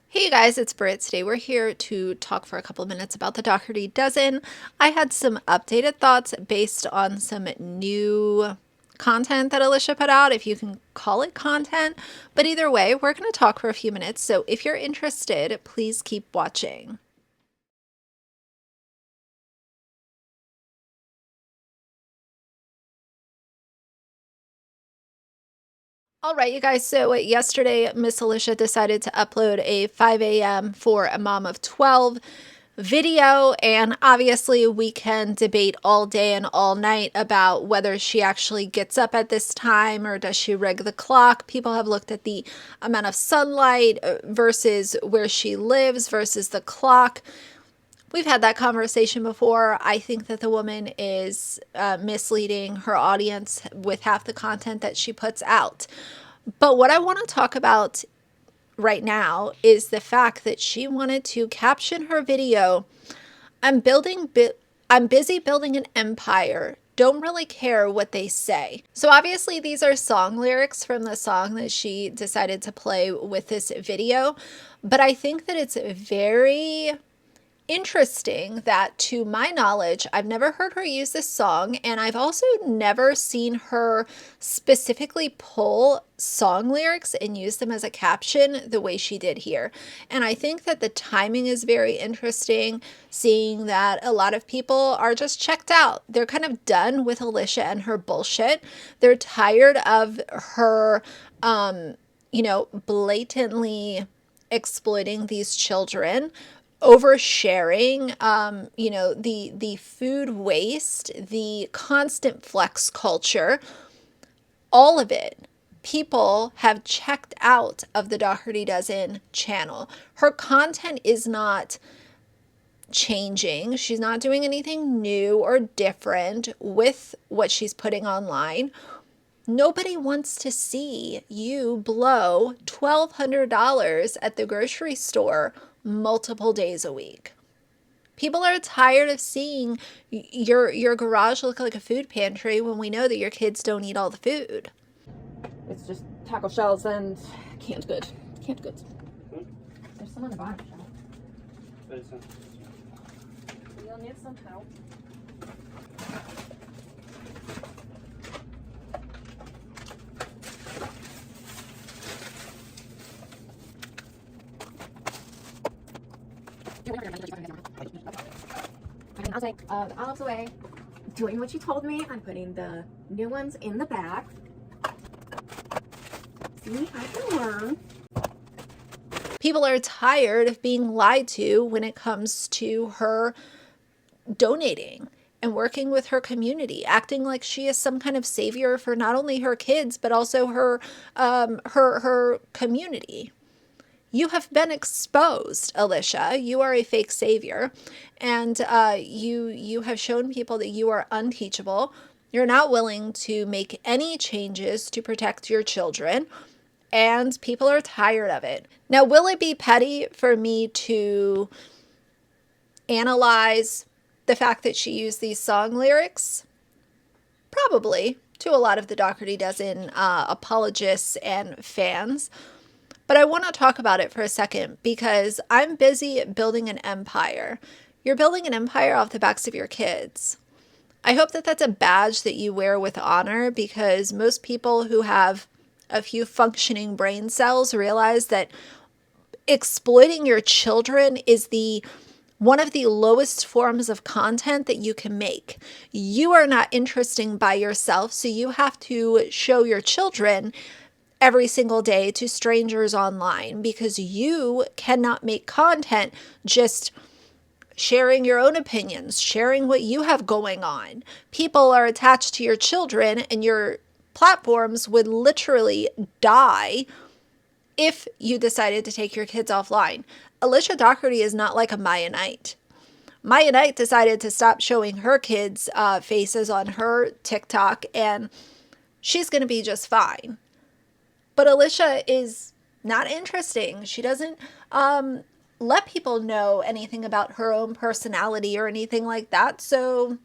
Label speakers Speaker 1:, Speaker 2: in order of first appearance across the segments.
Speaker 1: Hey you guys, it's Britt. Today we're here to talk for a couple of minutes about the Dougherty Dozen. I had some updated thoughts based on some new content that Alicia put out, if you can call it content. But either way, we're going to talk for a few minutes. So if you're interested, please keep watching. All right, you guys. So yesterday, Miss Alicia decided to upload a 5 a.m. for a mom of 12 video, and obviously we can debate all day and all night about whether she actually gets up at this time or does she rig the clock. People have looked at the amount of sunlight versus where she lives versus the clock. We've had that conversation before. I think that the woman is misleading her audience with half the content that she puts out. But what I want to talk about right now is the fact that she wanted to caption her video, I'm busy building an empire. Don't really care what they say. So obviously these are song lyrics from the song that she decided to play with this video. But I think that it's very interesting that, to my knowledge, I've never heard her use this song, and I've also never seen her specifically pull song lyrics and use them as a caption the way she did here. And I think that the timing is very interesting, seeing that a lot of people are just checked out. They're kind of done with Alicia and her bullshit. They're tired of her, blatantly exploiting these children, oversharing, the food waste, the constant flex culture, all of it. People have checked out of the Dougherty Dozen channel. Her content is not changing. She's not doing anything new or different with what she's putting online. Nobody wants to see you blow $1,200 at the grocery store multiple days a week. People are tired of seeing your garage look like a food pantry when we know that your kids don't eat all the food.
Speaker 2: It's just taco shells and canned goods. Canned goods. There's some on the bottom shelf. You'll need some help. I'll take the olives away. Doing what you told me. I'm putting the new ones in the back. See, I can learn.
Speaker 1: People are tired of being lied to when it comes to her donating and working with her community, acting like she is some kind of savior for not only her kids but also her community. You have been exposed, Alicia. You are a fake savior, and you have shown people that you are unteachable. You're not willing to make any changes to protect your children, and people are tired of it. Now, will it be petty for me to analyze the fact that she used these song lyrics? Probably, to a lot of the Dougherty Dozen apologists and fans. But I want to talk about it for a second because I'm busy building an empire. You're building an empire off the backs of your kids. I hope that that's a badge that you wear with honor, because most people who have a few functioning brain cells realize that exploiting your children is one of the lowest forms of content that you can make. You are not interesting by yourself, so you have to show your children every single day to strangers online, because you cannot make content just sharing your own opinions, sharing what you have going on. People are attached to your children, and your platforms would literally die if you decided to take your kids offline. Alicia Dougherty is not like a Maya Knight. Maya Knight decided to stop showing her kids' faces on her TikTok, and she's going to be just fine. But Alicia is not interesting. She doesn't let people know anything about her own personality or anything like that, so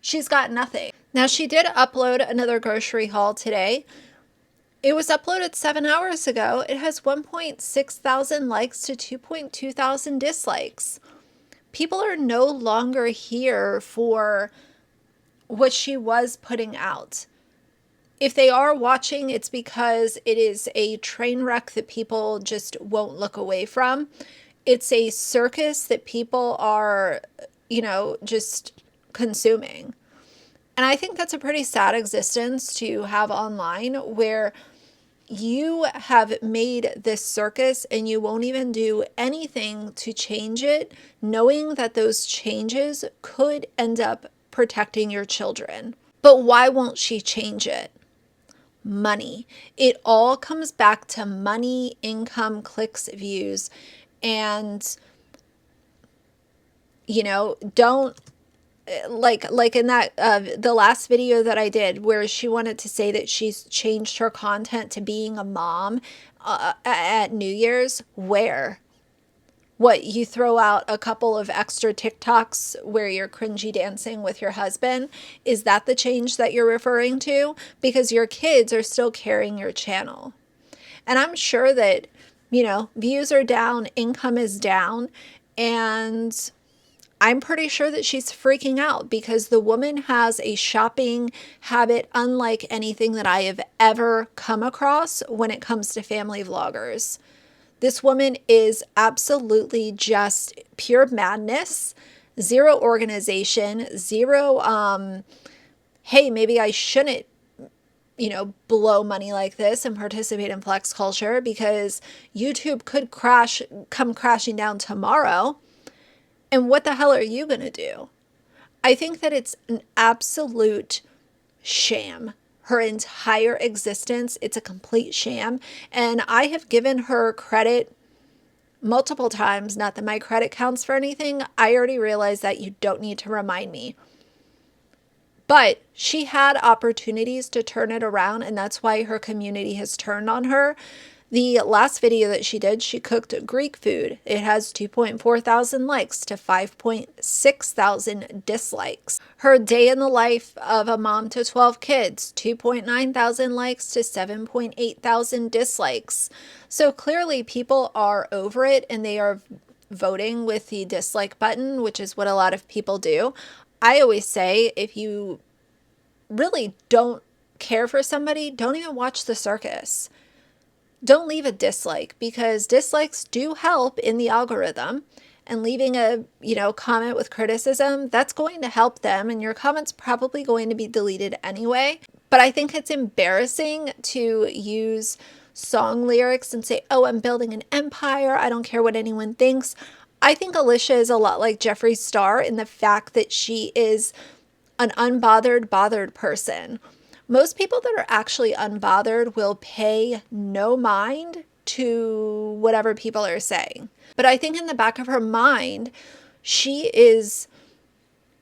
Speaker 1: she's got nothing. Now, she did upload another grocery haul today. It was uploaded 7 hours ago. It has 1.6 thousand likes to 2.2 thousand dislikes. People are no longer here for what she was putting out. If they are watching, it's because it is a train wreck that people just won't look away from. It's a circus that people are, just consuming. And I think that's a pretty sad existence to have online, where you have made this circus and you won't even do anything to change it, knowing that those changes could end up protecting your children. But why won't she change it? Money. It all comes back to money, income, clicks, views, and don't like in that the last video that I did, where she wanted to say that she's changed her content to being a mom at New Year's. Where? What, you throw out a couple of extra TikToks where you're cringy dancing with your husband? Is that the change that you're referring to? Because your kids are still carrying your channel. And I'm sure that, views are down, income is down, and I'm pretty sure that she's freaking out because the woman has a shopping habit unlike anything that I have ever come across when it comes to family vloggers. This woman is absolutely just pure madness, zero organization, zero, hey, maybe I shouldn't, blow money like this and participate in flex culture because YouTube could come crashing down tomorrow. And what the hell are you going to do? I think that it's an absolute sham. Her entire existence, it's a complete sham. And I have given her credit multiple times. Not that my credit counts for anything. I already realized that you don't need to remind me. But she had opportunities to turn it around, and that's why her community has turned on her. The last video that she did, she cooked Greek food. It has 2.4 thousand likes to 5.6 thousand dislikes. Her day in the life of a mom to 12 kids, 2.9 thousand likes to 7.8 thousand dislikes. So clearly people are over it and they are voting with the dislike button, which is what a lot of people do. I always say, if you really don't care for somebody, don't even watch the circus. Don't leave a dislike, because dislikes do help in the algorithm, and leaving a, comment with criticism, that's going to help them, and your comment's probably going to be deleted anyway. But I think it's embarrassing to use song lyrics and say, oh, I'm building an empire, I don't care what anyone thinks. I think Alicia is a lot like Jeffree Star in the fact that she is an unbothered, bothered person. Most people that are actually unbothered will pay no mind to whatever people are saying. But I think in the back of her mind, she is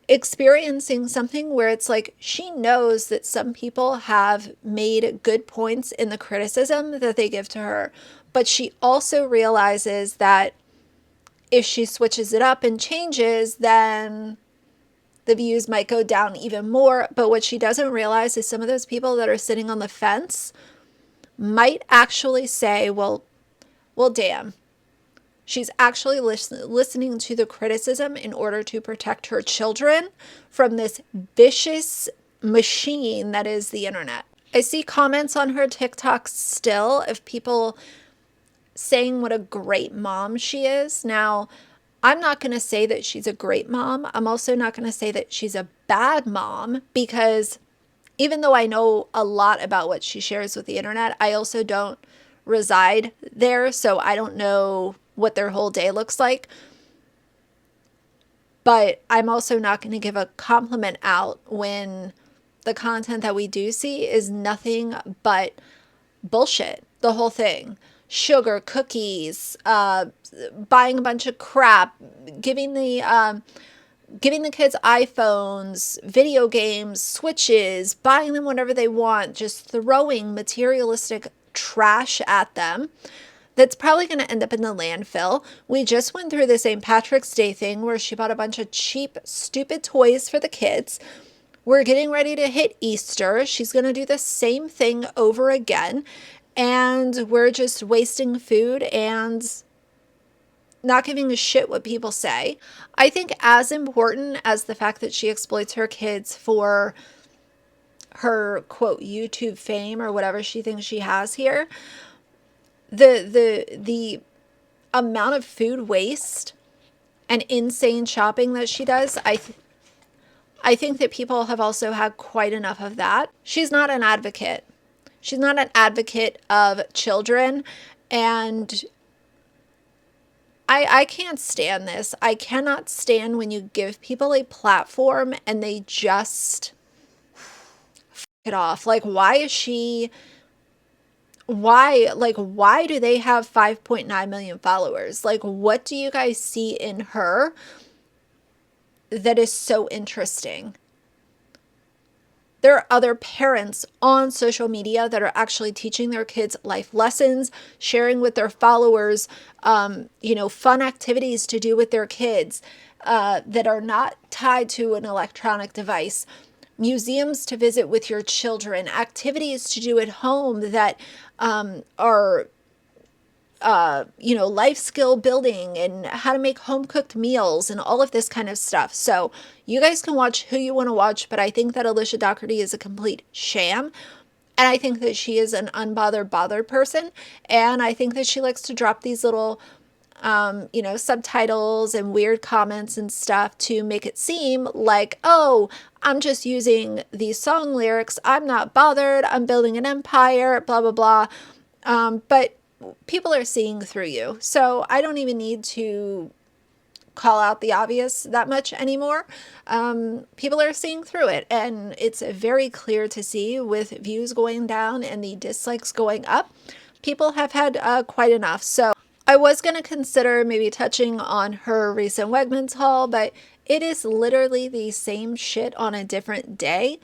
Speaker 1: experiencing something where it's like she knows that some people have made good points in the criticism that they give to her. But she also realizes that if she switches it up and changes, then the views might go down even more. But what she doesn't realize is some of those people that are sitting on the fence might actually say, well, damn. She's actually listening to the criticism in order to protect her children from this vicious machine that is the internet. I see comments on her TikToks still of people saying what a great mom she is. Now, I'm not going to say that she's a great mom. I'm also not going to say that she's a bad mom, because even though I know a lot about what she shares with the internet, I also don't reside there, so I don't know what their whole day looks like. But I'm also not going to give a compliment out when the content that we do see is nothing but bullshit, the whole thing. Sugar, cookies, buying a bunch of crap, giving the kids iPhones, video games, Switches, buying them whatever they want, just throwing materialistic trash at them that's probably going to end up in the landfill. We just went through the St. Patrick's Day thing where she bought a bunch of cheap, stupid toys for the kids. We're getting ready to hit Easter. She's going to do the same thing over again. and we're just wasting food and not giving a shit what people say. I think as important as the fact that she exploits her kids for her quote YouTube fame or whatever she thinks she has here, the amount of food waste and insane shopping that she does, I think that people have also had quite enough of that. She's not an advocate. She's not an advocate of children, and I can't stand this. I cannot stand when you give people a platform and they just f it off. Like, why is she, why do they have 5.9 million followers? Like, what do you guys see in her that is so interesting? There are other parents on social media that are actually teaching their kids life lessons, sharing with their followers, you know, fun activities to do with their kids that are not tied to an electronic device, museums to visit with your children, activities to do at home that are you know, life skill building and how to make home cooked meals and all of this kind of stuff. So you guys can watch who you want to watch, but I think that Alicia Dougherty is a complete sham. And I think that she is an unbothered, bothered person. And I think that she likes to drop these little, you know, subtitles and weird comments and stuff to make it seem like, oh, I'm just using these song lyrics. I'm not bothered. I'm building an empire, blah, blah, blah. But people are seeing through you. So I don't even need to call out the obvious that much anymore. People are seeing through it, and it's very clear to see with views going down and the dislikes going up. People have had quite enough. So I was going to consider maybe touching on her recent Wegmans haul, but it is literally the same shit on a different day.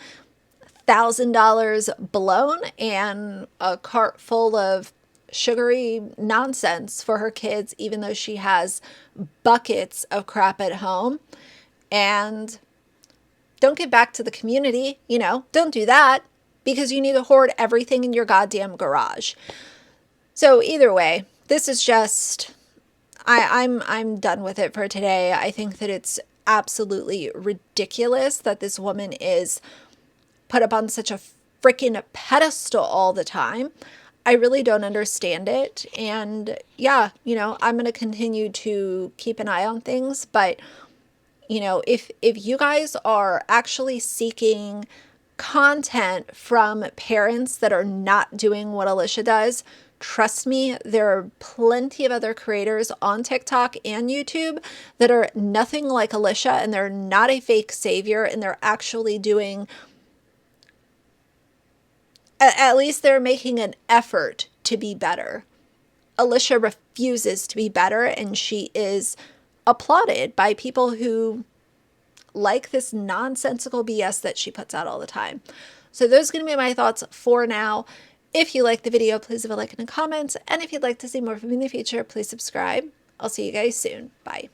Speaker 1: $1,000 blown and a cart full of sugary nonsense for her kids, even though she has buckets of crap at home. And don't give back to the community, you know, don't do that, because you need to hoard everything in your goddamn garage. So either way, this is just, I'm done with it for today. I think that it's absolutely ridiculous that this woman is put up on such a freaking pedestal all the time. I really don't understand it. And yeah, you know, I'm going to continue to keep an eye on things. But, you know, if you guys are actually seeking content from parents that are not doing what Alicia does, trust me, there are plenty of other creators on TikTok and YouTube that are nothing like Alicia, and they're not a fake savior, and they're actually doing, at least they're making an effort to be better. Alicia refuses to be better, and she is applauded by people who like this nonsensical BS that she puts out all the time. So those are going to be my thoughts for now. If you like the video, please leave a like and a comment. And if you'd like to see more from me in the future, please subscribe. I'll see you guys soon. Bye.